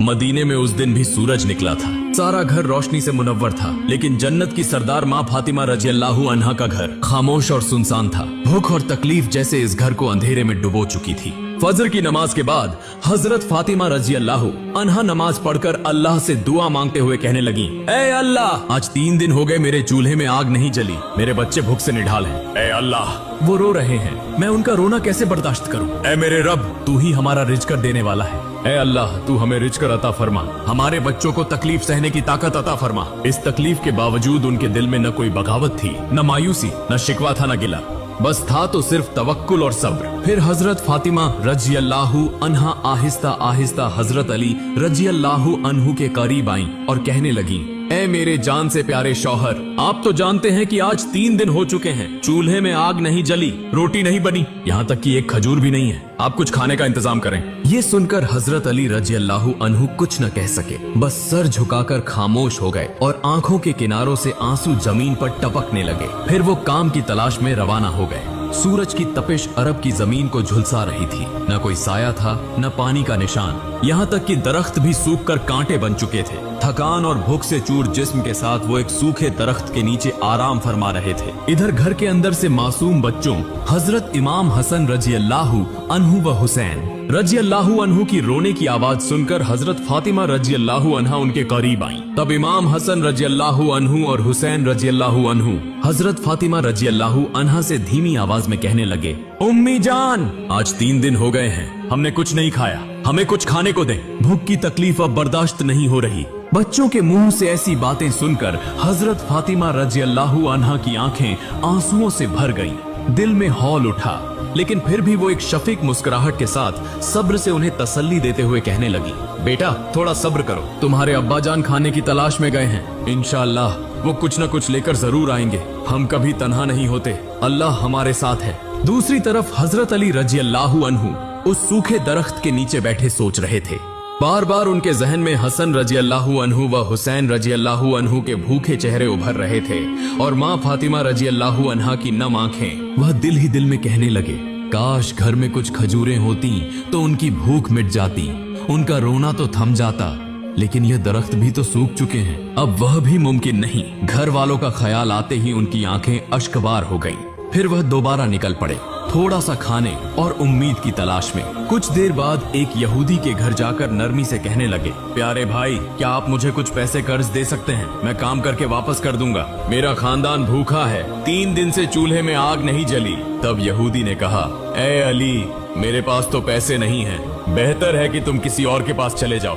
मदीने में उस दिन भी सूरज निकला था। सारा घर रोशनी से मुनव्वर था, लेकिन जन्नत की सरदार माँ फातिमा रजी अल्लाह अन्हा का घर खामोश और सुनसान था। भूख और तकलीफ जैसे इस घर को अंधेरे में डुबो चुकी थी। फजर की नमाज के बाद हजरत फातिमा रजी अल्लाह अन्हा नमाज पढ़कर अल्लाह से दुआ मांगते हुए कहने लगी, ऐ अल्लाह, आज 3 दिन हो गए मेरे चूल्हे में आग नहीं जली, मेरे बच्चे भूख से निढाल हैं। ऐ अल्लाह, वो रो रहे हैं, मैं उनका रोना कैसे बर्दाश्त करूं? ऐ मेरे रब, तू ही हमारा रिज़्क देने वाला है। ऐ अल्लाह, तू हमें रिज़्क अता फरमा, हमारे बच्चों को तकलीफ सहने की ताकत अता फरमा। इस तकलीफ के बावजूद उनके दिल में न कोई बगावत थी, न मायूसी, न शिकवा था, न गिला, बस था तो सिर्फ तवक्कुल और सब्र। फिर हजरत फातिमा रजी अल्लाह अन्हा आहिस्ता आहिस्ता हजरत अली रजी अल्लाह अन्हु के करीब आईं और कहने लगी, ऐ मेरे जान से प्यारे शौहर, आप तो जानते हैं कि आज 3 दिन हो चुके हैं, चूल्हे में आग नहीं जली, रोटी नहीं बनी, यहाँ तक कि एक खजूर भी नहीं है। आप कुछ खाने का इंतजाम करें। ये सुनकर हजरत अली रजी अल्लाह अन्हु कुछ न कह सके, बस सर झुकाकर खामोश हो गए और आंखों के किनारों से आंसू जमीन पर टपकने लगे। फिर वो काम की तलाश में रवाना हो गए। सूरज की तपिश अरब की जमीन को झुलसा रही थी, न कोई साया था, न पानी का निशान, यहाँ तक कि दरख्त भी सूख कर कांटे बन चुके थे। थकान और भूख से चूर जिस्म के साथ वो एक सूखे दरख्त के नीचे आराम फरमा रहे थे। इधर घर के अंदर से मासूम बच्चों हजरत इमाम हसन रजी अल्लाह अन्हु व हुसैन रजी अल्लाह अन्हु की रोने की आवाज सुनकर हजरत फातिमा रजी अल्लाह अन्हा उनके करीब आईं। तब इमाम हसन रजी अल्लाह अन्हु और हुसैन रजी अल्लाह अन्हु हजरत फातिमा रजी अल्लाह अन्हा से धीमी आवाज में कहने लगे, उम्मी जान, आज 3 दिन हो गए हैं, हमने कुछ नहीं खाया, हमें कुछ खाने को दें, भूख की तकलीफ अब बर्दाश्त नहीं हो रही। बच्चों के मुंह से ऐसी बातें सुनकर हजरत फातिमा रजी अल्लाह अन्हा की आंखें आंसुओं से भर गईं। दिल में हौल उठा, लेकिन फिर भी वो एक शफीक मुस्कुराहट के साथ सब्र से उन्हें तसल्ली देते हुए कहने लगी, बेटा थोड़ा सब्र करो, तुम्हारे अब्बा जान खाने की तलाश में गए हैं, इंशाअल्लाह वो कुछ न कुछ लेकर जरूर आएंगे, हम कभी तन्हा नहीं होते, अल्लाह हमारे साथ है। दूसरी तरफ हजरत अली रजी अल्लाह अन्हु उस सूखे दरख्त के नीचे बैठे सोच रहे थे। बार बार उनके जहन में हसन रजी अल्लाह अन्हु व हुसैन रजी अल्लाह अन्हु के भूखे चेहरे उभर रहे थे और माँ फातिमा रजी अल्लाह अन्हा की नम आंखें। वह दिल ही दिल में कहने लगे, काश घर में कुछ खजूरें होती तो उनकी भूख मिट जाती, उनका रोना तो थम जाता, लेकिन यह दरख्त भी तो सूख चुके हैं, अब वह भी मुमकिन नहीं। घर वालों का ख्याल आते ही उनकी आंखें अश्कबार हो गईं। फिर वह दोबारा निकल पड़े, थोड़ा सा खाने और उम्मीद की तलाश में। कुछ देर बाद एक यहूदी के घर जाकर नरमी से कहने लगे, प्यारे भाई, क्या आप मुझे कुछ पैसे कर्ज दे सकते हैं? मैं काम करके वापस कर दूंगा, मेरा खानदान भूखा है, 3 दिन से चूल्हे में आग नहीं जली। तब यहूदी ने कहा, ए अली, मेरे पास तो पैसे नहीं हैं, बेहतर है कि तुम किसी और के पास चले जाओ।